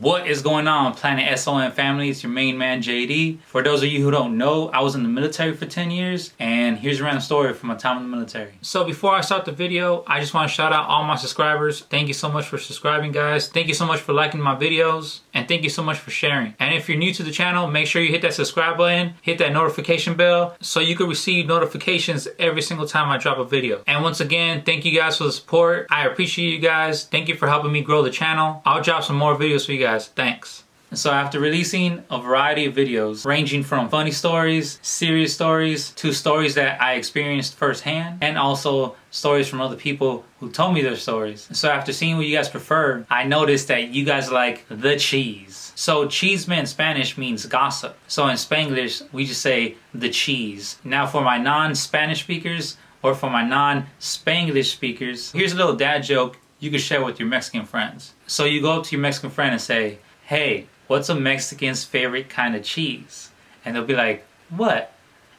What is going on, Planet S.O.N family? It's your main man, JD. For those of you who don't know, I was in the military for 10 years, and here's a random story from my time in the military. So before I start the video, I just want to shout out all my subscribers. Thank you so much for subscribing, guys. Thank you so much for liking my videos, and thank you so much for sharing. And if you're new to the channel, make sure you hit that subscribe button, hit that notification bell, so you can receive notifications every single time I drop a video. And once again, thank you guys for the support. I appreciate you guys. Thank you for helping me grow the channel. I'll drop some more videos for you guys. Thanks. So after releasing a variety of videos ranging from funny stories, serious stories, to stories that I experienced firsthand, and also stories from other people who told me their stories. So after seeing what you guys prefer, I noticed that you guys like the cheese. So chisme in Spanish means gossip. So in Spanglish, we just say the cheese. Now for my non-Spanish speakers, or for my non-Spanglish speakers, here's a little dad joke you can share with your Mexican friends. So you go up to your Mexican friend and say, "Hey, what's a Mexican's favorite kind of cheese?" And they'll be like, "What?"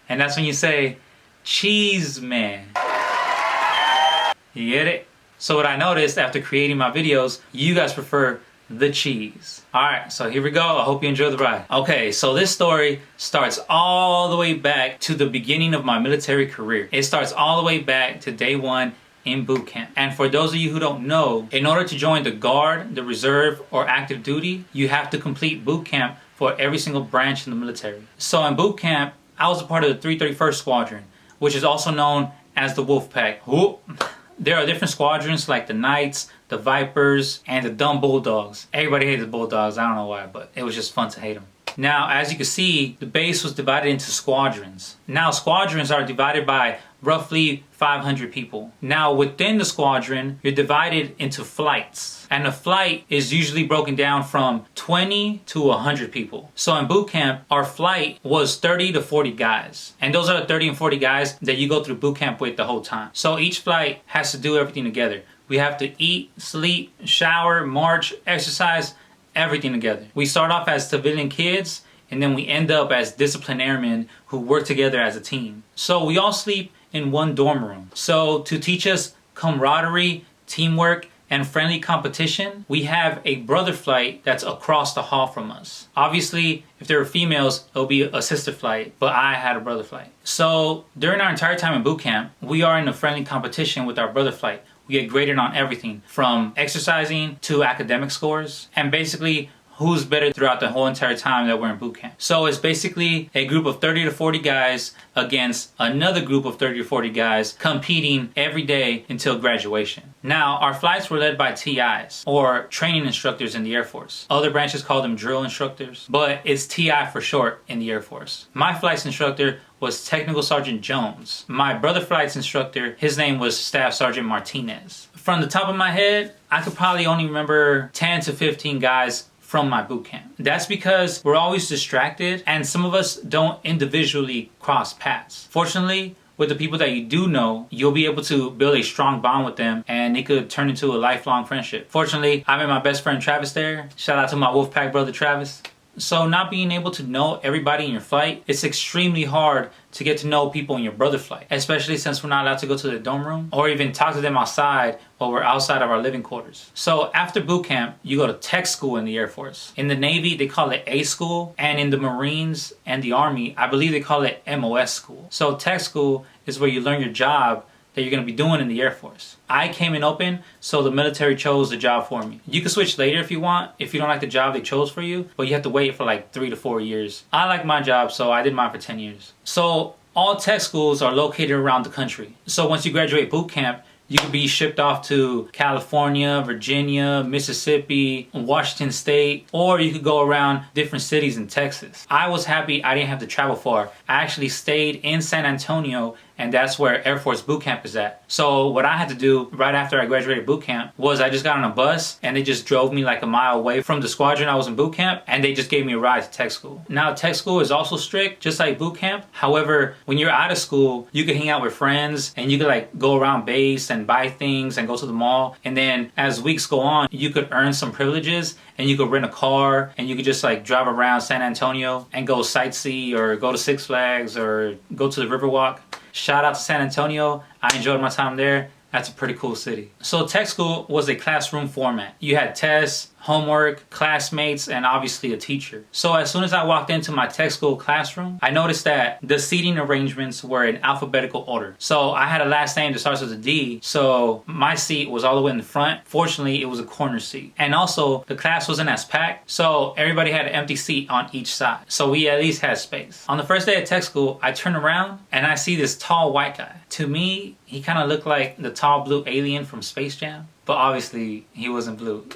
And that's when you say, "Cheese, man." You get it? So what I noticed after creating my videos, you guys prefer the cheese. Alright, so here we go. I hope you enjoy the ride. Okay, so this story starts all the way back to the beginning of my military career. It starts all the way back to day one in boot camp. And for those of you who don't know, in order to join the Guard, the Reserve, or active duty, you have to complete boot camp for every single branch in the military. So in boot camp, I was a part of the 331st Squadron, which is also known as the Wolf Pack. There are different squadrons like the Knights, the Vipers, and the Dumb Bulldogs. Everybody hated the Bulldogs, I don't know why, but it was just fun to hate them. Now, as you can see, the base was divided into squadrons. Now, squadrons are divided by roughly 500 people. Now, within the squadron, you're divided into flights. And a flight is usually broken down from 20 to 100 people. So in boot camp, our flight was 30 to 40 guys. And those are the 30 and 40 guys that you go through boot camp with the whole time. So each flight has to do everything together. We have to eat, sleep, shower, march, exercise, everything together. We start off as civilian kids, and then we end up as disciplined airmen who work together as a team. So we all sleep in one dorm room. So to teach us camaraderie, teamwork, and friendly competition, we have a brother flight that's across the hall from us. Obviously, if there were females, it'll be a sister flight, but I had a brother flight. So during our entire time in boot camp, we are in a friendly competition with our brother flight. We get graded on everything from exercising to academic scores, and basically who's better throughout the whole entire time that we're in boot camp. So it's basically a group of 30 to 40 guys against another group of 30 to 40 guys competing every day until graduation. Now, our flights were led by TIs, or training instructors in the Air Force. Other branches call them drill instructors, but it's TI for short in the Air Force. My flights instructor was Technical Sergeant Jones. My brother flights instructor, his name was Staff Sergeant Martinez. From the top of my head, I could probably only remember 10 to 15 guys from my boot camp. That's because we're always distracted, and some of us don't individually cross paths. Fortunately, with the people that you do know, you'll be able to build a strong bond with them, and it could turn into a lifelong friendship. Fortunately, I met my best friend Travis there. Shout out to my Wolfpack brother Travis. So not being able to know everybody in your flight, it's extremely hard to get to know people in your brother flight, especially since we're not allowed to go to the dorm room or even talk to them outside while we're outside of our living quarters. So after boot camp, you go to tech school in the Air Force. In the Navy, they call it A school, and in the Marines and the Army, I believe they call it MOS school. So tech school is where you learn your job that you're going to be doing in the Air Force. I came in open, so the military chose the job for me. You can switch later if you want, if you don't like the job they chose for you, but you have to wait for like 3 to 4 years. I like my job, so I did mine for 10 years. So all tech schools are located around the country. So once you graduate boot camp, you could be shipped off to California, Virginia, Mississippi, Washington State, or you could go around different cities in Texas. I was happy I didn't have to travel far. I actually stayed in San Antonio, and that's where Air Force boot camp is at. So what I had to do right after I graduated boot camp was I just got on a bus, and they just drove me like a mile away from the squadron I was in boot camp, and they just gave me a ride to tech school. Now tech school is also strict, just like boot camp. However, when you're out of school, you can hang out with friends, and you could like go around base and buy things and go to the mall. And then as weeks go on, you could earn some privileges, and you could rent a car, and you could just like drive around San Antonio and go sightsee or go to Six Flags or go to the Riverwalk. Shout out to San Antonio. I enjoyed my time there. That's a pretty cool city. So tech school was a classroom format. You had tests, homework, classmates, and obviously a teacher. So as soon as I walked into my tech school classroom, I noticed that the seating arrangements were in alphabetical order. So I had a last name that starts with a D, so my seat was all the way in the front. Fortunately, it was a corner seat. And also, the class wasn't as packed, so everybody had an empty seat on each side. So we at least had space. On the first day of tech school, I turn around and I see this tall white guy. To me, he kind of looked like the tall blue alien from Space Jam, but obviously he wasn't blue.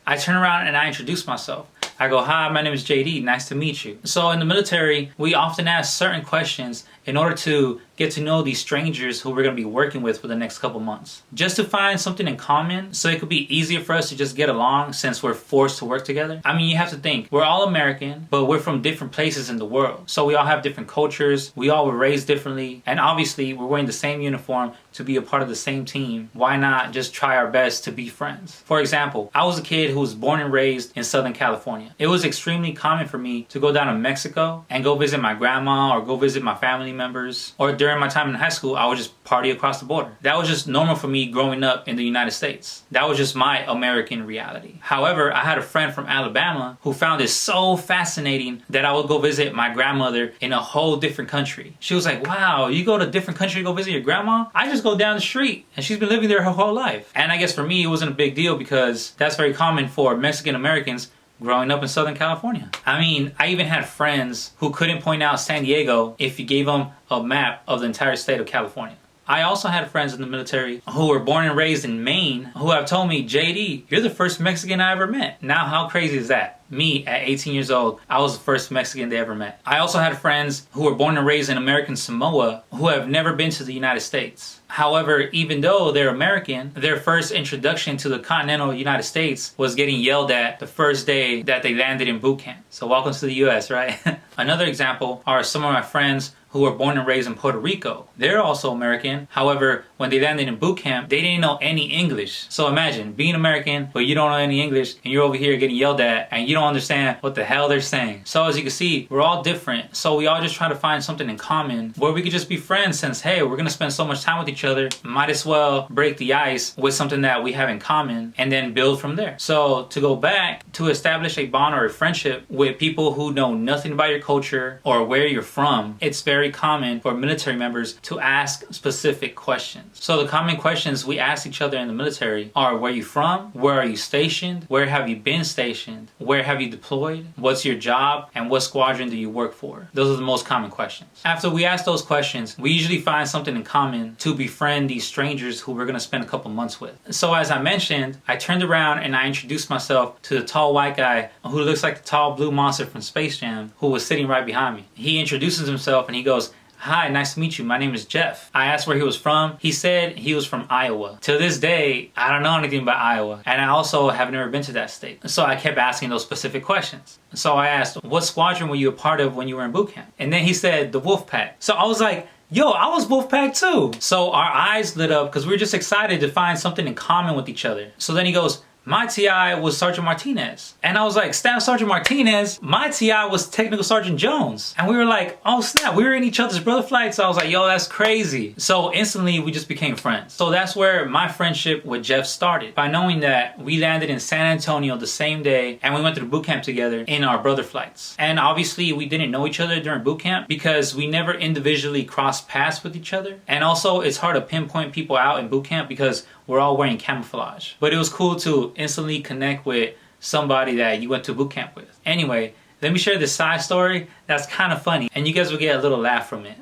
I turn around and I introduce myself. I go, hi, my name is JD, nice to meet you. So in the military, we often ask certain questions in order to get to know these strangers who we're going to be working with for the next couple months. Just to find something in common so it could be easier for us to just get along since we're forced to work together. I mean, you have to think, we're all American, but we're from different places in the world. So we all have different cultures, we all were raised differently, and obviously we're wearing the same uniform to be a part of the same team. Why not just try our best to be friends? For example, I was a kid who was born and raised in Southern California. It was extremely common for me to go down to Mexico and go visit my grandma or go visit my family members, or during my time in high school, I would just party across the border. That was just normal for me growing up in the United States. That was just my American reality. However, I had a friend from Alabama who found it so fascinating that I would go visit my grandmother in a whole different country. She was like, wow, you go to a different country to go visit your grandma? I just go down the street and she's been living there her whole life. And I guess for me, it wasn't a big deal because that's very common for Mexican Americans growing up in Southern California. I mean, I even had friends who couldn't point out San Diego if you gave them a map of the entire state of California. I also had friends in the military who were born and raised in Maine who have told me, JD, you're the first Mexican I ever met. Now, how crazy is that? Me, at 18 years old, I was the first Mexican they ever met. I also had friends who were born and raised in American Samoa who have never been to the United States. However, even though they're American, their first introduction to the continental United States was getting yelled at the first day that they landed in boot camp. So welcome to the US, right? Another example are some of my friends who were born and raised in Puerto Rico. They're also American. However, when they landed in boot camp, they didn't know any English. So imagine being American, but you don't know any English, and you're over here getting yelled at, and you don't understand what the hell they're saying. So as you can see, we're all different. So we all just try to find something in common where we could just be friends since, hey, we're gonna spend so much time with each other. Might as well break the ice with something that we have in common and then build from there. So to go back, to establish a bond or a friendship with people who know nothing about your culture or where you're from, it's very common for military members to ask specific questions. So the common questions we ask each other in the military are, where are you from? Where are you stationed? Where have you been stationed? Where have you deployed? What's your job? And what squadron do you work for? Those are the most common questions. After we ask those questions, we usually find something in common to befriend these strangers who we're going to spend a couple months with. So as I mentioned, I turned around and I introduced myself to the tall white guy who looks like the tall blue monster from Space Jam who was sitting right behind me. He introduces himself and he goes, hi, nice to meet you. My name is Jeff. I asked where he was from. He said he was from Iowa. To this day, I don't know anything about Iowa. And I also have never been to that state. So I kept asking those specific questions. So I asked, what squadron were you a part of when you were in boot camp? And then he said, the Wolf Pack. So I was like, yo, I was Wolfpack too. So our eyes lit up because we were just excited to find something in common with each other. So then he goes, my TI was Sergeant Martinez. And I was like, Staff Sergeant Martinez? My TI was Technical Sergeant Jones. And we were like, oh snap, we were in each other's brother flights. So I was like, yo, that's crazy. So instantly we just became friends. So that's where my friendship with Jeff started. By knowing that we landed in San Antonio the same day and we went through boot camp together in our brother flights. And obviously we didn't know each other during boot camp because we never individually crossed paths with each other. And also it's hard to pinpoint people out in boot camp because we're all wearing camouflage. But it was cool to instantly connect with somebody that you went to boot camp with. Anyway, let me share this side story that's kind of funny and you guys will get a little laugh from it.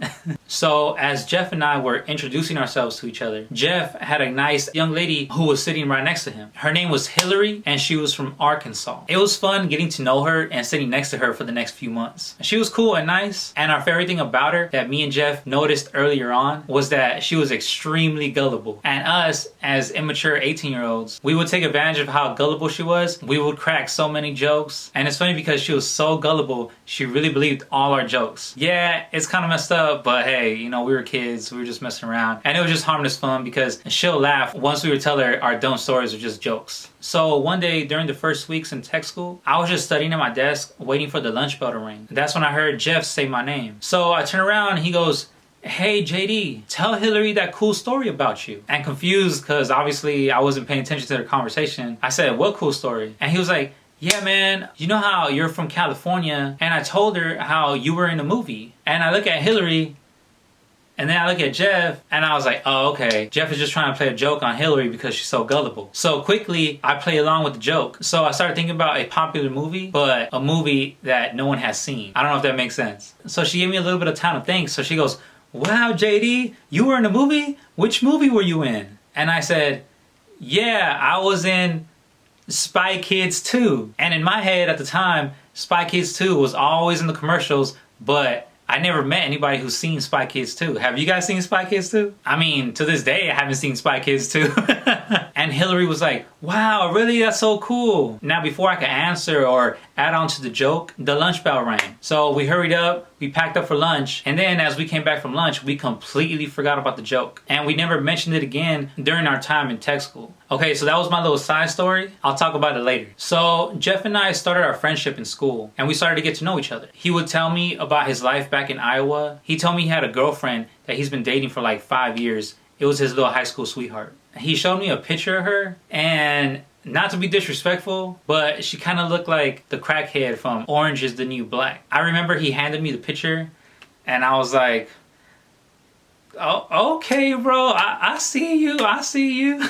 So as Jeff and I were introducing ourselves to each other, Jeff had a nice young lady who was sitting right next to him. Her name was Hillary and she was from Arkansas. It was fun getting to know her and sitting next to her for the next few months. She was cool and nice, and our favorite thing about her that me and Jeff noticed earlier on was that she was extremely gullible. And us, as immature 18-year-olds, we would take advantage of how gullible she was. We would crack so many jokes, and it's funny because she was so gullible, she really believed all our jokes. Yeah, it's kind of messed up, but hey, you know, we were kids, we were just messing around, and it was just harmless fun because she'll laugh once we would tell her our dumb stories are just jokes. So one day during the first weeks in tech school, I was just studying at my desk waiting for the lunch bell to ring. That's when I heard Jeff say my name. So I turn around and he goes, hey JD, tell Hillary that cool story about you. And confused because obviously I wasn't paying attention to their conversation, I said, what cool story? And he was like, yeah man, you know how you're from California, and I told her how you were in a movie. And I look at Hillary, and then I look at Jeff, and I was like, oh, okay. Jeff is just trying to play a joke on Hillary because she's so gullible. So quickly, I play along with the joke. So I started thinking about a popular movie, but a movie that no one has seen. I don't know if that makes sense. So she gave me a little bit of time to think. So she goes, wow, JD, you were in a movie? Which movie were you in? And I said, yeah, I was in Spy Kids 2. And in my head at the time, Spy Kids 2 was always in the commercials, but I never met anybody who's seen Spy Kids 2. Have you guys seen Spy Kids 2? I mean, to this day, I haven't seen Spy Kids 2. And Hillary was like, wow, really? That's so cool. Now, before I could answer or add on to the joke, the lunch bell rang. So we hurried up, we packed up for lunch, and then as we came back from lunch, we completely forgot about the joke. And we never mentioned it again during our time in tech school. Okay, so that was my little side story. I'll talk about it later. So Jeff and I started our friendship in school, and we started to get to know each other. He would tell me about his life back in Iowa. He told me he had a girlfriend that he's been dating for like 5 years. It was his little high school sweetheart. He showed me a picture of her, and not to be disrespectful, but she kind of looked like the crackhead from Orange is the New Black. I remember he handed me the picture, and I was like, oh, okay, bro, I see you, I see you.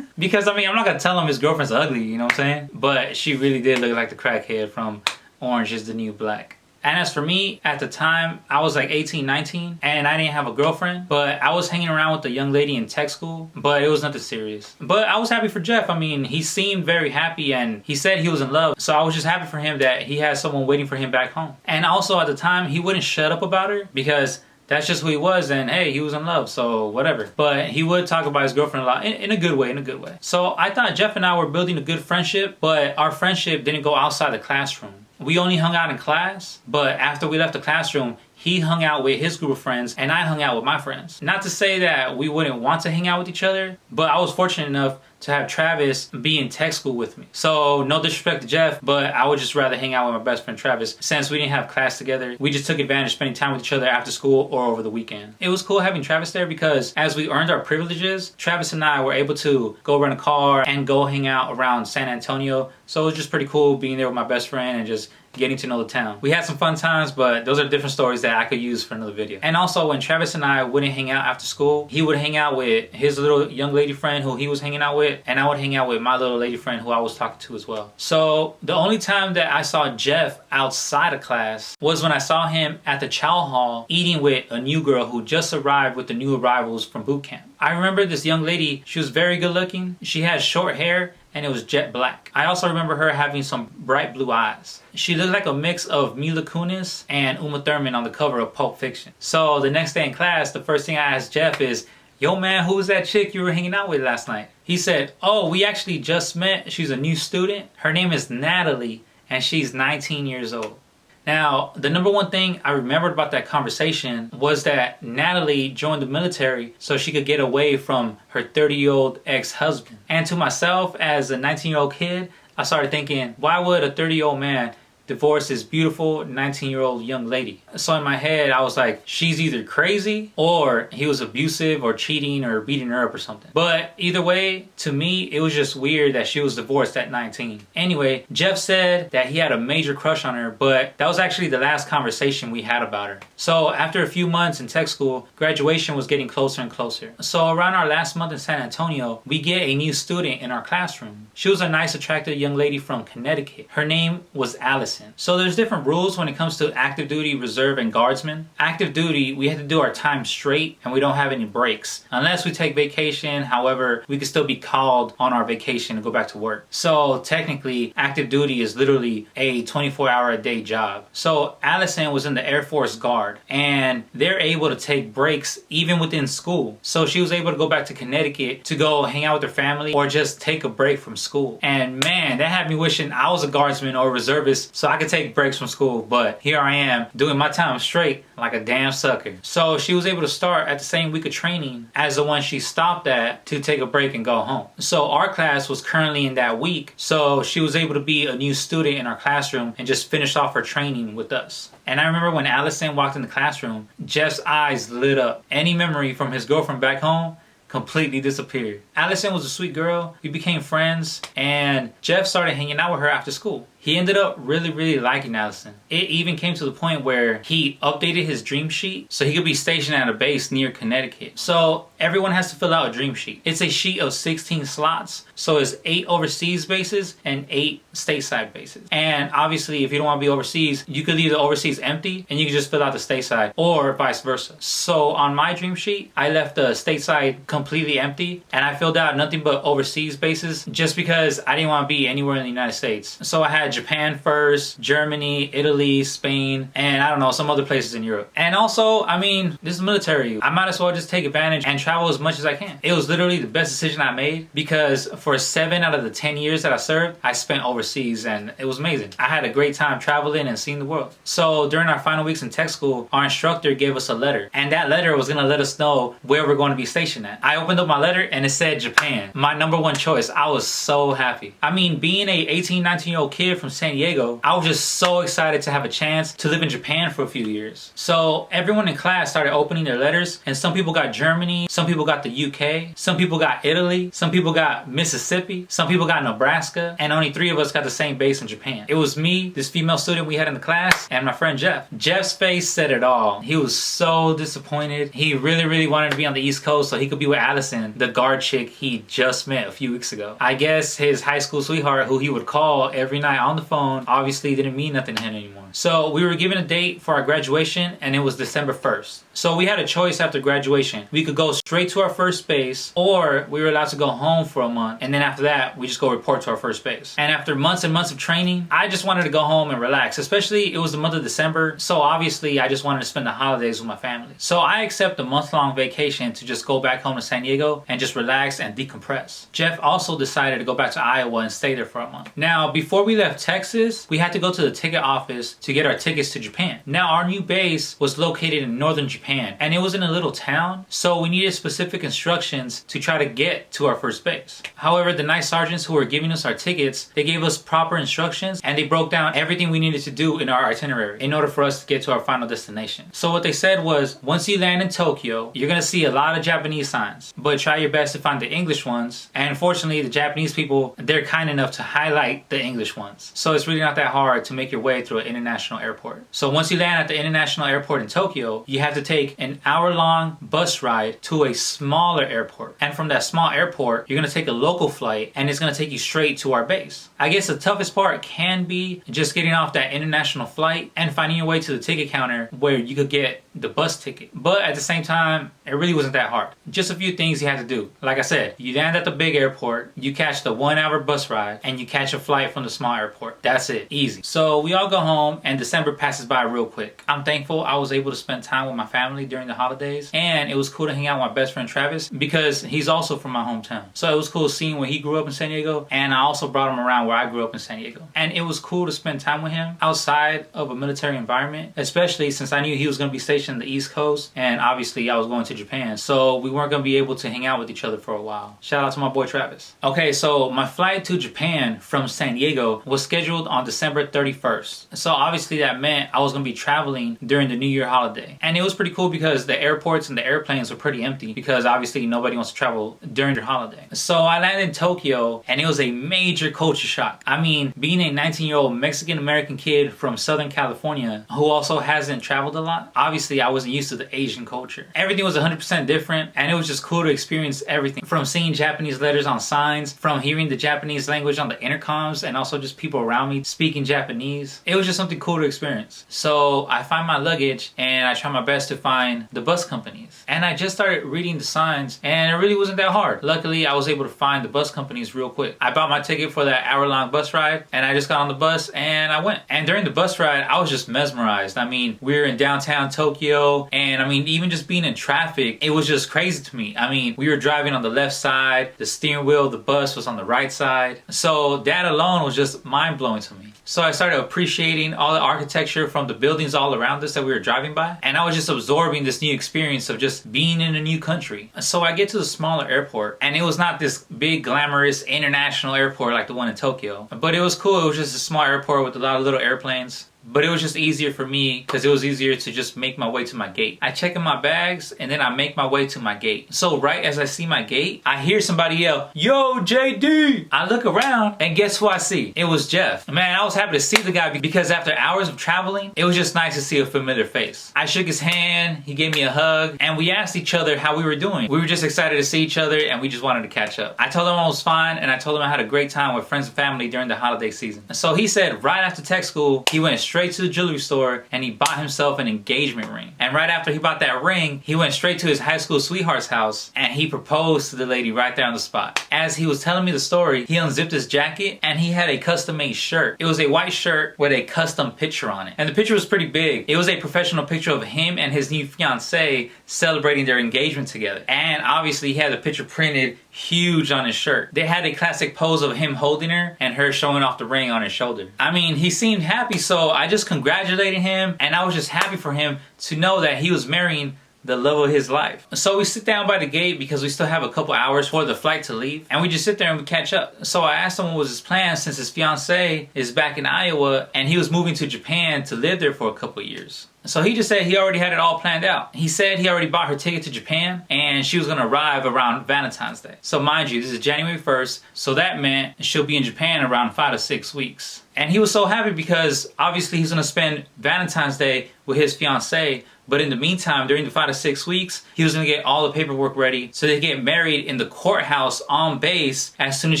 Because, I mean, I'm not going to tell him his girlfriend's ugly, you know what I'm saying? But she really did look like the crackhead from Orange is the New Black. And as for me, at the time, I was like 18, 19, and I didn't have a girlfriend, but I was hanging around with a young lady in tech school, but it was nothing serious. But I was happy for Jeff. I mean, he seemed very happy, and he said he was in love, so I was just happy for him that he had someone waiting for him back home. And also at the time, he wouldn't shut up about her, because that's just who he was, and hey, he was in love, so whatever. But he would talk about his girlfriend a lot, in a good way, in a good way. So I thought Jeff and I were building a good friendship, but our friendship didn't go outside the classroom. We only hung out in class, but after we left the classroom, he hung out with his group of friends, and I hung out with my friends. Not to say that we wouldn't want to hang out with each other, but I was fortunate enough to have Travis be in tech school with me. So no disrespect to Jeff, but I would just rather hang out with my best friend Travis. Since we didn't have class together, we just took advantage of spending time with each other after school or over the weekend. It was cool having Travis there because as we earned our privileges, Travis and I were able to go rent a car and go hang out around San Antonio. So it was just pretty cool being there with my best friend and just getting to know the town. We had some fun times, but those are different stories that I could use for another video. And also when Travis and I wouldn't hang out after school, he would hang out with his little young lady friend who he was hanging out with, and I would hang out with my little lady friend who I was talking to as well. So the only time that I saw Jeff outside of class was when I saw him at the chow hall eating with a new girl who just arrived with the new arrivals from boot camp. I remember this young lady, she was very good looking. She had short hair and it was jet black. I also remember her having some bright blue eyes. She looked like a mix of Mila Kunis and Uma Thurman on the cover of Pulp Fiction. So the next day in class, the first thing I asked Jeff is, yo man, who was that chick you were hanging out with last night? He said, oh, we actually just met. She's a new student. Her name is Natalie and she's 19 years old. Now, the number one thing I remembered about that conversation was that Natalie joined the military so she could get away from her 30-year-old ex-husband. And to myself, as a 19-year-old kid, I started thinking, why would a 30-year-old man divorce this beautiful 19-year-old young lady? So in my head, I was like, she's either crazy or he was abusive or cheating or beating her up or something. But either way, to me, it was just weird that she was divorced at 19. Anyway, Jeff said that he had a major crush on her, but that was actually the last conversation we had about her. So after a few months in tech school, graduation was getting closer and closer. So around our last month in San Antonio, we get a new student in our classroom. She was a nice, attractive young lady from Connecticut. Her name was Allison. So there's different rules when it comes to active duty, reserve, and guardsmen. Active duty, we have to do our time straight and we don't have any breaks. Unless we take vacation, however, we can still be called on our vacation to go back to work. So technically, active duty is literally a 24-hour-a-day job. So Allison was in the Air Force Guard and they're able to take breaks even within school. So she was able to go back to Connecticut to go hang out with her family or just take a break from school. And man, that had me wishing I was a guardsman or a reservist so I could take breaks from school, but here I am doing my time straight like a damn sucker. So she was able to start at the same week of training as the one she stopped at to take a break and go home. So our class was currently in that week, so she was able to be a new student in our classroom and just finish off her training with us. And I remember when Allison walked in the classroom, Jeff's eyes lit up. Any memory from his girlfriend back home completely disappeared. Allison was a sweet girl. We became friends, and Jeff started hanging out with her after school. He ended up really liking Allison. It even came to the point where he updated his dream sheet so he could be stationed at a base near Connecticut. So everyone has to fill out a dream sheet. It's a sheet of 16 slots. So it's 8 overseas bases and 8 stateside bases. And obviously, if you don't want to be overseas, you could leave the overseas empty and you can just fill out the stateside, or vice versa. So on my dream sheet, I left the stateside completely empty and I filled out nothing but overseas bases just because I didn't want to be anywhere in the United States. So I had Japan first, Germany, Italy, Spain, and I don't know, some other places in Europe. And also, I mean, this is military. I might as well just take advantage and travel as much as I can. It was literally the best decision I made because for 7 out of the 10 years that I served, I spent overseas and it was amazing. I had a great time traveling and seeing the world. So during our final weeks in tech school, our instructor gave us a letter, and that letter was gonna let us know where we're going to be stationed at. I opened up my letter and it said Japan, my #1 choice. I was so happy. I mean, being a 18, 19-year-old kid from San Diego, I was just so excited to have a chance to live in Japan for a few years. So everyone in class started opening their letters, and some people got Germany, some people got the UK, some people got Italy, some people got Mississippi, some people got Nebraska, and only 3 of us got the same base in Japan. It was me, this female student we had in the class, and my friend Jeff. Jeff's face said it all. He was so disappointed. He really wanted to be on the East Coast so he could be with Allison, the guard chick he just met a few weeks ago. I guess his high school sweetheart, who he would call every night on the phone, obviously didn't mean nothing to him anymore. So we were given a date for our graduation, and it was December 1st. So we had a choice after graduation. We could go straight to our first base, or we were allowed to go home for a month, and then after that, we just go report to our first base. And after months and months of training, I just wanted to go home and relax, especially it was the month of December, so obviously I just wanted to spend the holidays with my family. So I accept a month-long vacation to just go back home to San Diego and just relax and decompress. Jeff also decided to go back to Iowa and stay there for a month. Now, before we left Texas, we had to go to the ticket office to get our tickets to Japan. Now, our new base was located in northern Japan, and it was in a little town, so we needed specific instructions to try to get to our first base. However, the nice sergeants who were giving us our tickets, they gave us proper instructions, and they broke down everything we needed to do in our itinerary in order for us to get to our final destination. So what they said was, once you land in Tokyo, you're gonna see a lot of Japanese signs, but try your best to find the English ones. And fortunately, the Japanese people, they're kind enough to highlight the English ones. So it's really not that hard to make your way through an international airport. So once you land at the international airport in Tokyo, you have to take an hour-long bus ride to a smaller airport. And from that small airport, you're gonna take a local flight, and it's gonna take you straight to our base. I guess the toughest part can be just getting off that international flight and finding your way to the ticket counter where you could get the bus ticket. But at the same time, it really wasn't that hard. Just a few things you had to do. Like I said, you land at the big airport, you catch the 1-hour bus ride, and you catch a flight from the small airport. That's it. Easy. So we all go home, and December passes by real quick. I'm thankful I was able to spend time with my family during the holidays, and it was cool to hang out with my best friend Travis because he's also from my hometown. So it was cool seeing where he grew up in San Diego, and I also brought him around where I grew up in San Diego. And it was cool to spend time with him outside of a military environment, especially since I knew he was going to be stationed on the East Coast, and obviously I was going to Japan, so we weren't going to be able to hang out with each other for a while. Shout out to my boy Travis. Okay, so my flight to Japan from San Diego was scheduled on December 31st. So obviously that meant I was going to be traveling during the New Year holiday. And it was pretty cool because the airports and the airplanes were pretty empty because obviously nobody wants to travel during their holiday. So I landed in Tokyo, and it was a major culture shock. I mean, being a 19-year-old Mexican-American kid from Southern California who also hasn't traveled a lot, obviously I wasn't used to the Asian culture. Everything was 100% different, and it was just cool to experience everything. From seeing Japanese letters on signs, from hearing the Japanese language on the intercoms, and also just people around me speaking Japanese. It was just something cool to experience. So I find my luggage, and I try my best to find the bus companies. And I just started reading the signs, and it really wasn't that hard. Luckily, I was able to find the bus companies real quick. I bought my ticket for that hour-long bus ride, and I just got on the bus, and I went. And during the bus ride, I was just mesmerized. I mean, we were in downtown Tokyo, and I mean, even just being in traffic, it was just crazy to me. I mean, we were driving on the left side, the steering wheel of the bus was on the right side. So that alone was just mind-blowing to me. So I started appreciating all the architecture from the buildings all around us that we were driving by. And I was just absorbing this new experience of just being in a new country. So I get to the smaller airport, and it was not this big glamorous international airport like the one in Tokyo. But it was cool. It was just a small airport with a lot of little airplanes. But it was just easier for me because it was easier to just make my way to my gate. I check in my bags and then I make my way to my gate. So right as I see my gate, I hear somebody yell, "Yo, JD!" I look around and guess who I see? It was Jeff. Man, I was happy to see the guy because after hours of traveling, it was just nice to see a familiar face. I shook his hand, he gave me a hug, and we asked each other how we were doing. We were just excited to see each other and we just wanted to catch up. I told him I was fine and I told him I had a great time with friends and family during the holiday season. So he said right after tech school, he went straight to the jewelry store and he bought himself an engagement ring. And right after he bought that ring, he went straight to his high school sweetheart's house and he proposed to the lady right there on the spot. As he was telling me the story, he unzipped his jacket and he had a custom made shirt. It was a white shirt with a custom picture on it. And the picture was pretty big. It was a professional picture of him and his new fiancée celebrating their engagement together. And obviously he had the picture printed huge on his shirt. They had a classic pose of him holding her and her showing off the ring on his shoulder. I mean, he seemed happy, so I just congratulated him and I was just happy for him to know that he was marrying the love of his life. So we sit down by the gate because we still have a couple hours for the flight to leave, and we just sit there and we catch up. So I asked him what was his plan since his fiancée is back in Iowa and he was moving to Japan to live there for a couple years. So he just said he already had it all planned out. He said he already bought her ticket to Japan and she was going to arrive around Valentine's Day. So mind you, this is January 1st, so that meant she'll be in Japan around 5 to 6 weeks. And he was so happy because obviously he's going to spend Valentine's Day with his fiancée, but in the meantime, during the 5 to 6 weeks, he was going to get all the paperwork ready so they get married in the courthouse on base as soon as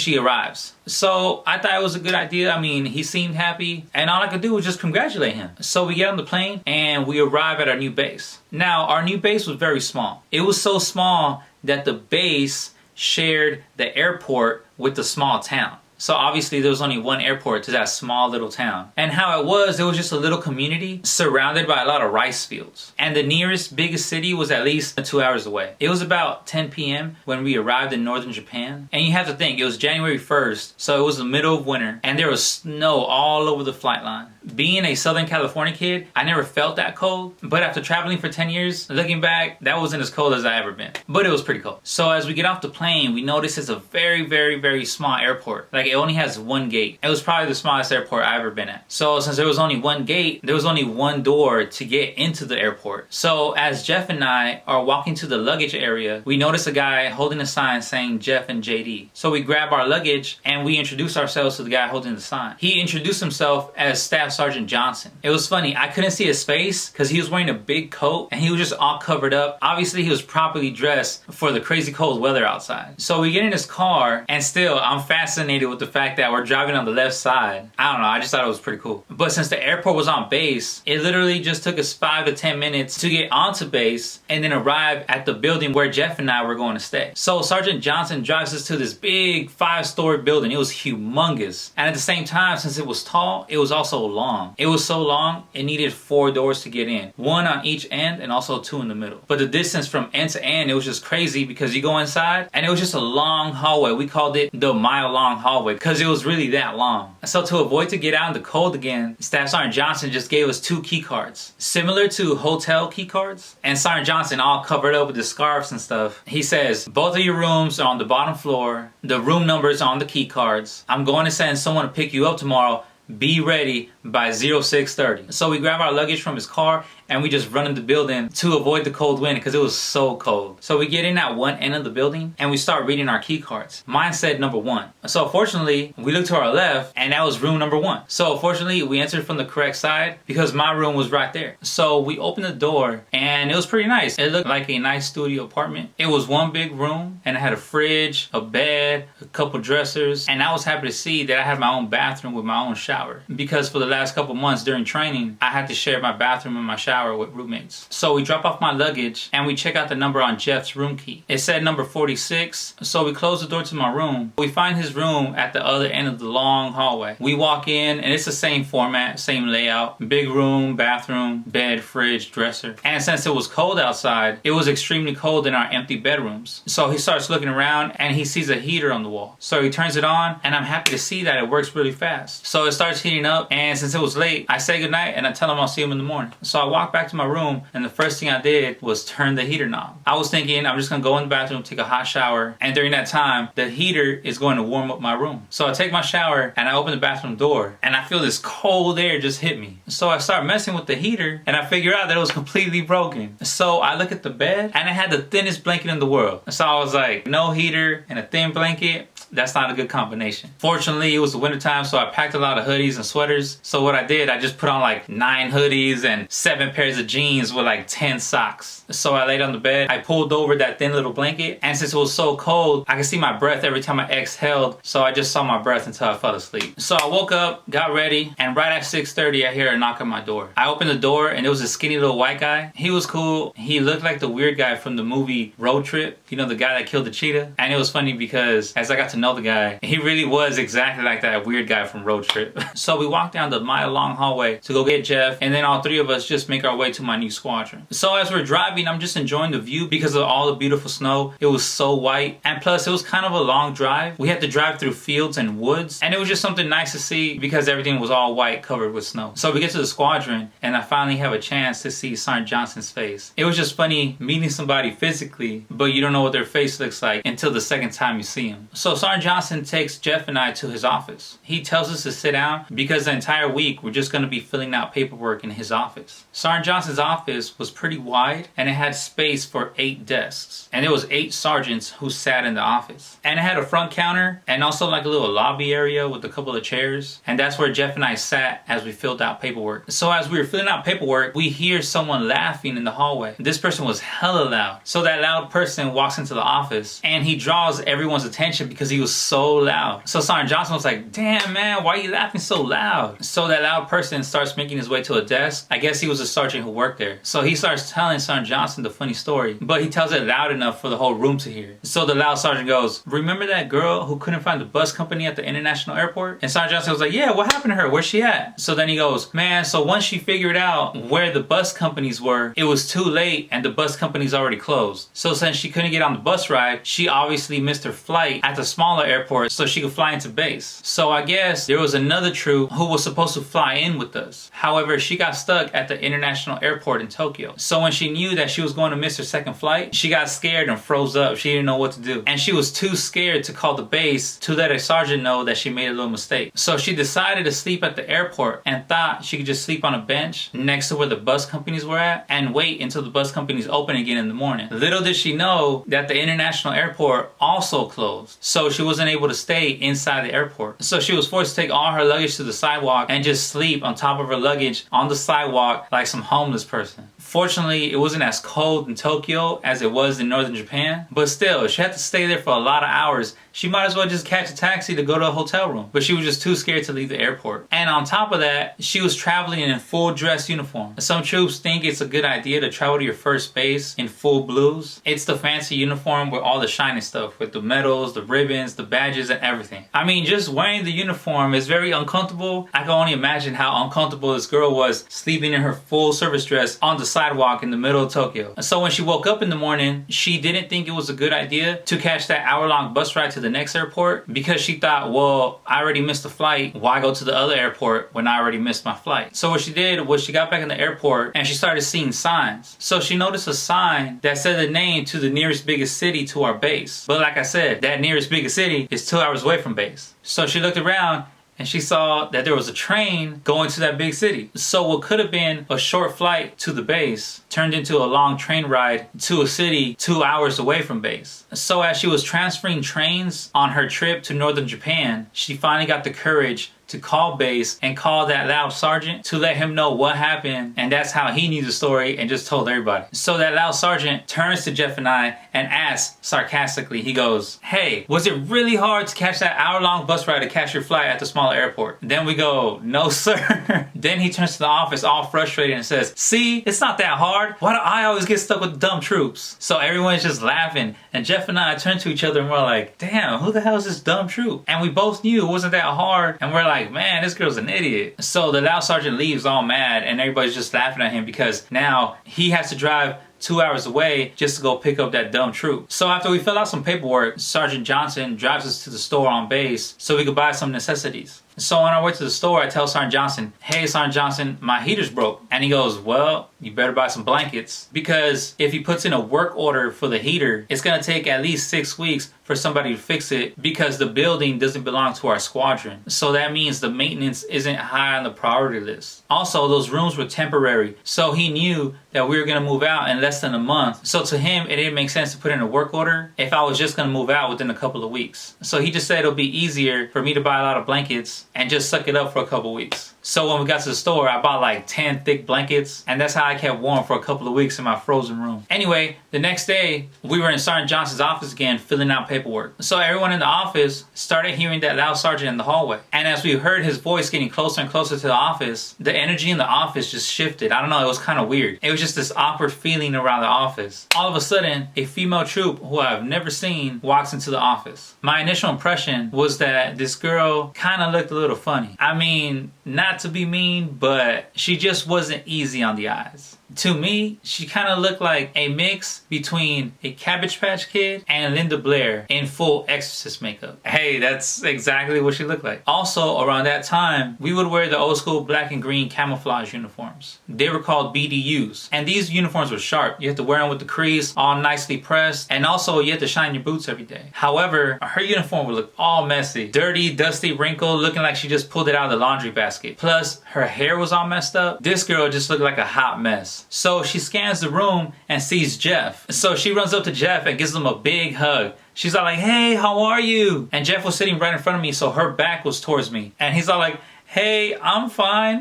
she arrives. So I thought it was a good idea. I mean, he seemed happy and all I could do was just congratulate him. So we get on the plane and we arrive at our new base. Now, our new base was very small. It was so small that the base shared the airport with the small town. So obviously there was only one airport to that small little town. And how it was just a little community surrounded by a lot of rice fields. And the nearest biggest city was at least 2 hours away. It was about 10 p.m. when we arrived in northern Japan. And you have to think, it was January 1st, so it was the middle of winter, and there was snow all over the flight line. Being a Southern California kid, I never felt that cold. But after traveling for 10 years, looking back, that wasn't as cold as I ever been. But it was pretty cold. So as we get off the plane, we notice it's a very, very, very small airport. Like, it only has one gate. It was probably the smallest airport I've ever been at. So since there was only one gate, there was only one door to get into the airport. So as Jeff and I are walking to the luggage area, we notice a guy holding a sign saying Jeff and JD. So we grab our luggage and we introduce ourselves to the guy holding the sign. He introduced himself as Staff Sergeant Johnson. It was funny, I couldn't see his face because he was wearing a big coat and he was just all covered up. Obviously he was properly dressed for the crazy cold weather outside. So we get in his car and still I'm fascinated with the fact that we're driving on the left side. I don't know, I just thought it was pretty cool. But since the airport was on base, it literally just took us 5 to 10 minutes to get onto base and then arrive at the building where Jeff and I were going to stay. So Sergeant Johnson drives us to this big 5-story building. It was humongous. And at the same time, since it was tall, it was also long. It was so long, it needed 4 doors to get in. 1 on each end and also 2 in the middle. But the distance from end to end, it was just crazy because you go inside and it was just a long hallway. We called it the mile-long hallway because it was really that long. So to avoid to get out in the cold again, Staff Sergeant Johnson just gave us 2 key cards, similar to hotel key cards. And Sergeant Johnson, all covered up with the scarves and stuff, he says, both of your rooms are on the bottom floor. The room numbers are on the key cards. I'm going to send someone to pick you up tomorrow. Be ready by 0630. So we grab our luggage from his car and we just run in the building to avoid the cold wind because it was so cold. So we get in at one end of the building and we start reading our key cards. Mine said number 1. So fortunately, we looked to our left and that was room number 1. So fortunately, we entered from the correct side because my room was right there. So we opened the door and it was pretty nice. It looked like a nice studio apartment. It was one big room and it had a fridge, a bed, a couple dressers, and I was happy to see that I had my own bathroom with my own shower because for the last couple months during training, I had to share my bathroom and my shower with roommates. So we drop off my luggage and we check out the number on Jeff's room key. It said number 46, so we close the door to my room. We find his room at the other end of the long hallway. We walk in and it's the same format, same layout, big room, bathroom, bed, fridge, dresser. And since it was cold outside, it was extremely cold in our empty bedrooms. So he starts looking around and he sees a heater on the wall. So he turns it on and I'm happy to see that it works really fast. So it starts starts heating up, and since it was late, I say goodnight and I tell him I'll see him in the morning. So I walked back to my room, and the first thing I did was turn the heater knob. I was thinking I'm just gonna go in the bathroom, take a hot shower, and during that time, the heater is going to warm up my room. So I take my shower and I open the bathroom door, and I feel this cold air just hit me. So I start messing with the heater, and I figure out that it was completely broken. So I look at the bed, and it had the thinnest blanket in the world. So I was like, no heater and a thin blanket, that's not a good combination. Fortunately, it was the wintertime, so I packed a lot of hoodies and sweaters. So what I did, I just put on like 9 hoodies and 7 pairs of jeans with like 10 socks. So I laid on the bed, I pulled over that thin little blanket, and since it was so cold, I could see my breath every time I exhaled, so I just saw my breath until I fell asleep. So I woke up, got ready, and right at 6:30, I hear a knock on my door. I opened the door, and it was a skinny little white guy. He was cool. He looked like the weird guy from the movie Road Trip, you know, the guy that killed the cheetah. And it was funny because as I got to know the guy, he really was exactly like that weird guy from Road Trip. So we walked down the mile-long hallway to go get Jeff, and then all 3 of us just make our way to my new squadron. So as we're driving, I'm just enjoying the view because of all the beautiful snow. It was so white, and plus it was kind of a long drive. We had to drive through fields and woods, and it was just something nice to see because everything was all white covered with snow. So we get to the squadron, and I finally have a chance to see Sergeant Johnson's face. It was just funny meeting somebody physically, but you don't know what their face looks like until the second time you see him. So Sergeant Johnson takes Jeff and I to his office. He tells us to sit down because the entire week we're just going to be filling out paperwork in his office. Sergeant Johnson's office was pretty wide, and it had space for 8 desks. And there was 8 sergeants who sat in the office. And it had a front counter and also like a little lobby area with a couple of chairs. And that's where Jeff and I sat as we filled out paperwork. So as we were filling out paperwork, we hear someone laughing in the hallway. This person was hella loud. So that loud person walks into the office, and he draws everyone's attention because he was so loud. So Sergeant Johnson was like, damn man, why are you laughing so loud? So that loud person starts making his way to a desk. I guess he was a sergeant who worked there. So he starts telling Sergeant Johnson the funny story, but he tells it loud enough for the whole room to hear. So the loud sergeant goes, remember that girl who couldn't find the bus company at the international airport? And Sergeant Johnson was like, yeah, what happened to her? Where's she at? So then he goes, man, so once she figured out where the bus companies were, it was too late and the bus companies already closed. So since she couldn't get on the bus ride, she obviously missed her flight at the smaller airport so she could fly into base. So I guess there was another troop who was supposed to fly in with us. However, she got stuck at the international airport in Tokyo. So when she knew that she was going to miss her second flight, she got scared and froze up. She didn't know what to do. And she was too scared to call the base to let a sergeant know that she made a little mistake. So she decided to sleep at the airport and thought she could just sleep on a bench next to where the bus companies were at and wait until the bus companies open again in the morning. Little did she know that the international airport also closed. So she wasn't able to stay inside the airport. So she was forced to take all her luggage to the sidewalk and just sleep on top of her luggage on the sidewalk like some homeless person. Fortunately, it wasn't as cold in Tokyo as it was in northern Japan, but still, she had to stay there for a lot of hours. She might as well just catch a taxi to go to a hotel room, but she was just too scared to leave the airport. And on top of that, she was traveling in full dress uniform. Some troops think it's a good idea to travel to your first base in full blues. It's the fancy uniform with all the shiny stuff, with the medals, the ribbons, the badges, and everything. I mean, just wearing the uniform is very uncomfortable. I can only imagine how uncomfortable this girl was sleeping in her full service dress on the sidewalk in the middle of Tokyo. So when she woke up in the morning, she didn't think it was a good idea to catch that hour-long bus ride to the next airport because she thought, well, I already missed the flight. Why go to the other airport when I already missed my flight? So what she did was she got back in the airport and she started seeing signs. So she noticed a sign that said the name to the nearest biggest city to our base. But like I said, that nearest biggest city is 2 hours away from base. So she looked around and she saw that there was a train going to that big city. So what could have been a short flight to the base turned into a long train ride to a city 2 hours away from base. So as she was transferring trains on her trip to northern Japan, she finally got the courage to call base and call that loud sergeant to let him know what happened, and that's how he knew the story and just told everybody. So that loud sergeant turns to Jeff and I and asks sarcastically, he goes, hey, was it really hard to catch that hour-long bus ride to catch your flight at the smaller airport? Then we go, no sir. Then he turns to the office all frustrated and says, see, it's not that hard. Why do I always get stuck with dumb troops? So everyone's just laughing, and Jeff and I turn to each other and we're like, damn, who the hell is this dumb troop? And we both knew it wasn't that hard, and we're like, man, this girl's an idiot. So the loud sergeant leaves all mad, and everybody's just laughing at him because now he has to drive 2 hours away just to go pick up that dumb troop. So after we fill out some paperwork, Sergeant Johnson drives us to the store on base so we could buy some necessities. So on our way to the store, I tell Sergeant Johnson, hey, Sergeant Johnson, my heater's broke. And he goes, well, you better buy some blankets. Because if he puts in a work order for the heater, it's going to take at least 6 weeks for somebody to fix it because the building doesn't belong to our squadron. So that means the maintenance isn't high on the priority list. Also, those rooms were temporary. So he knew that we were going to move out in less than a month. So to him, it didn't make sense to put in a work order if I was just going to move out within a couple of weeks. So he just said it'll be easier for me to buy a lot of blankets and just suck it up for a couple weeks. So when we got to the store, I bought like 10 thick blankets, and that's how I kept warm for a couple of weeks in my frozen room. Anyway, the next day, we were in Sergeant Johnson's office again, filling out paperwork. So everyone in the office started hearing that loud sergeant in the hallway. And as we heard his voice getting closer and closer to the office, the energy in the office just shifted. I don't know, it was kind of weird. It was just this awkward feeling around the office. All of a sudden, a female troop who I've never seen walks into the office. My initial impression was that this girl kind of looked a little funny. I mean, not to be mean, but she just wasn't easy on the eyes. To me, she kind of looked like a mix between a Cabbage Patch Kid and Linda Blair in full Exorcist makeup. Hey, that's exactly what she looked like. Also, around that time, we would wear the old school black and green camouflage uniforms. They were called BDUs. And these uniforms were sharp. You had to wear them with the crease all nicely pressed. And also, you had to shine your boots every day. However, her uniform would look all messy. Dirty, dusty, wrinkled, looking like she just pulled it out of the laundry basket. Plus, her hair was all messed up. This girl just looked like a hot mess. So she scans the room and sees Jeff. So she runs up to Jeff and gives him a big hug. She's all like, hey, how are you? And Jeff was sitting right in front of me, so her back was towards me. And he's all like, hey, I'm fine.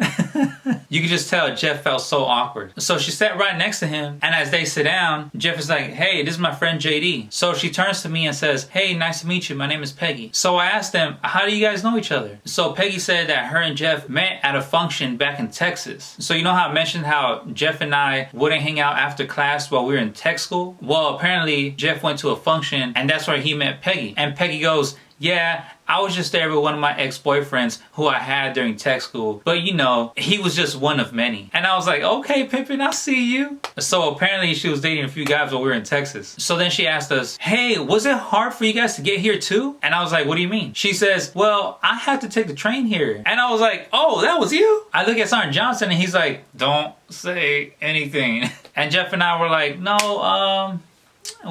You could just tell Jeff felt so awkward. So she sat right next to him, and as they sit down, Jeff is like, hey, this is my friend JD. So she turns to me and says, hey, nice to meet you. My name is Peggy. So I asked them, how do you guys know each other? So Peggy said that her and Jeff met at a function back in Texas. So you know how I mentioned how Jeff and I wouldn't hang out after class while we were in tech school? Well, apparently Jeff went to a function, and that's where he met Peggy. And Peggy goes, yeah, I was just there with one of my ex-boyfriends who I had during tech school. But you know, he was just one of many. And I was like, okay, Pippin, I see you. So apparently she was dating a few guys while we were in Texas. So then she asked us, hey, was it hard for you guys to get here too? And I was like, what do you mean? She says, well, I had to take the train here. And I was like, oh, that was you? I look at Sergeant Johnson and he's like, don't say anything. And Jeff and I were like, no,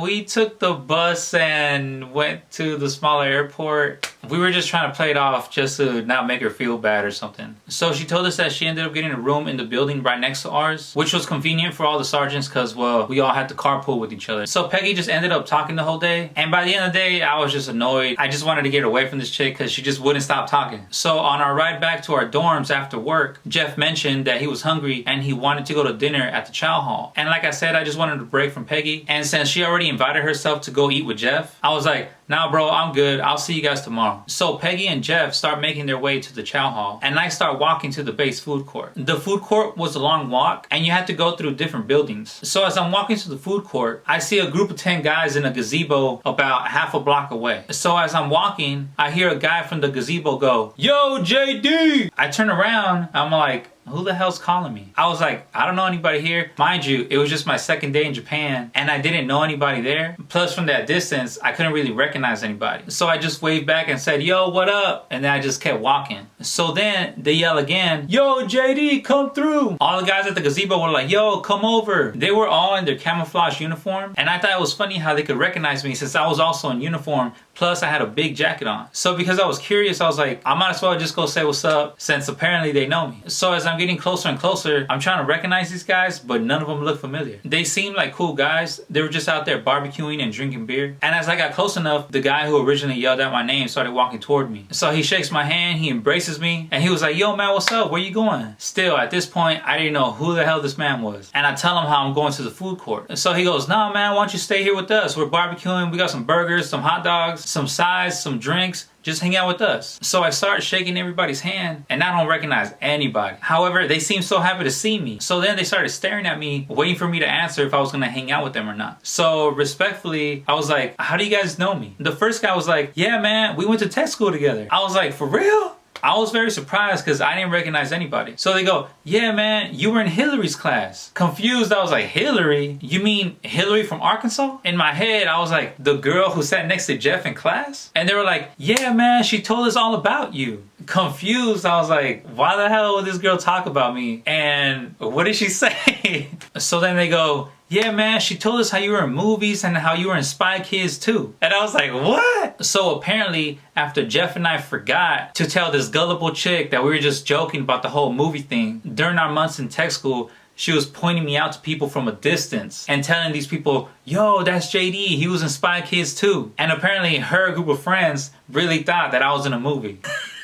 we took the bus and went to the smaller airport. We were just trying to play it off just to not make her feel bad or something. So she told us that she ended up getting a room in the building right next to ours, which was convenient for all the sergeants because, well, we all had to carpool with each other. So Peggy just ended up talking the whole day. And by the end of the day, I was just annoyed. I just wanted to get away from this chick because she just wouldn't stop talking. So on our ride back to our dorms after work, Jeff mentioned that he was hungry and he wanted to go to dinner at the chow hall. And like I said, I just wanted a break from Peggy. And since she already invited herself to go eat with Jeff, I was like, nah, bro, I'm good. I'll see you guys tomorrow. So Peggy and Jeff start making their way to the chow hall, and I start walking to the base food court. The food court was a long walk, and you had to go through different buildings. So as I'm walking to the food court, I see a group of 10 guys in a gazebo about half a block away. So as I'm walking, I hear a guy from the gazebo go, yo, JD! I turn around, I'm like, who the hell's calling me? I was like, I don't know anybody here. Mind you, it was just my second day in Japan and I didn't know anybody there. Plus from that distance, I couldn't really recognize anybody. So I just waved back and said, yo, what up? And then I just kept walking. So then they yell again, yo, JD, come through. All the guys at the gazebo were like, yo, come over. They were all in their camouflage uniform. And I thought it was funny how they could recognize me since I was also in uniform. Plus I had a big jacket on. So because I was curious, I was like, I might as well just go say what's up since apparently they know me. So as I'm getting closer and closer, I'm trying to recognize these guys, but none of them look familiar. They seemed like cool guys. They were just out there barbecuing and drinking beer. And as I got close enough, the guy who originally yelled out my name started walking toward me. So he shakes my hand, he embraces me, and he was like, yo man, what's up? Where you going? Still, at this point, I didn't know who the hell this man was. And I tell him how I'm going to the food court. And so he goes, nah man, why don't you stay here with us? We're barbecuing, we got some burgers, some hot dogs, some sides, some drinks. Just hang out with us. So I start shaking everybody's hand and I don't recognize anybody. However, they seemed so happy to see me. So then they started staring at me, waiting for me to answer if I was gonna hang out with them or not. So respectfully, I was like, how do you guys know me? The first guy was like, yeah man, we went to tech school together. I was like, for real? I was very surprised because I didn't recognize anybody. So they go, yeah, man, you were in Hillary's class. Confused, I was like, Hillary? You mean Hillary from Arkansas? In my head, I was like, the girl who sat next to Jeff in class? And they were like, yeah, man, she told us all about you. Confused, I was like, why the hell would this girl talk about me? And what did she say? So then they go, yeah, man, she told us how you were in movies and how you were in Spy Kids too. And I was like, what? So apparently, after Jeff and I forgot to tell this gullible chick that we were just joking about the whole movie thing, during our months in tech school, she was pointing me out to people from a distance and telling these people, yo, that's JD, he was in Spy Kids too. And apparently her group of friends really thought that I was in a movie.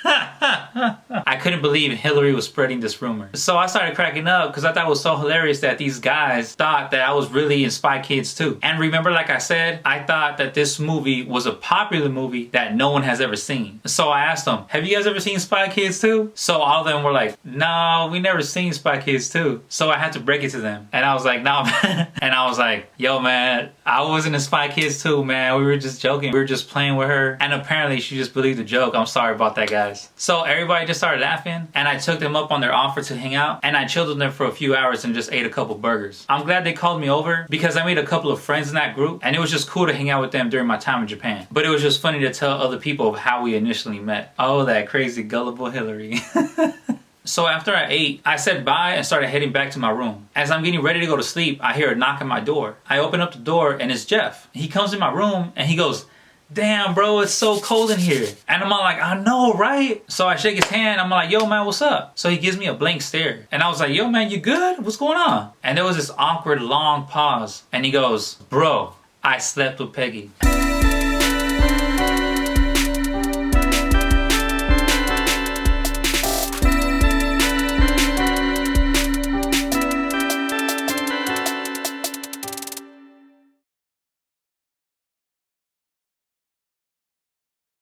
I couldn't believe Hillary was spreading this rumor. So I started cracking up because I thought it was so hilarious that these guys thought that I was really in Spy Kids too. And remember, like I said, I thought that this movie was a popular movie that no one has ever seen. So I asked them, have you guys ever seen Spy Kids too? So all of them were like, no, we never seen Spy Kids too. So I had to break it to them. And I was like, no, man. And I was like, yo, man, I wasn't in Spy Kids too, man. We were just joking. We were just playing with her. And apparently she just believed the joke. I'm sorry about that, guys. So everybody just started laughing, and I took them up on their offer to hang out, and I chilled with them for a few hours and just ate a couple burgers. I'm glad they called me over because I made a couple of friends in that group, and it was just cool to hang out with them during my time in Japan. But it was just funny to tell other people of how we initially met. Oh, that crazy gullible Hillary. So after I ate, I said bye and started heading back to my room. As I'm getting ready to go to sleep, I hear a knock on my door. I open up the door and it's Jeff. He comes in my room and he goes, damn, bro, it's so cold in here. And I'm all like, I know, right? So I shake his hand. I'm like, yo, man, what's up? So he gives me a blank stare. And I was like, yo, man, you good? What's going on? And there was this awkward, long pause. And he goes, bro, I slept with Peggy.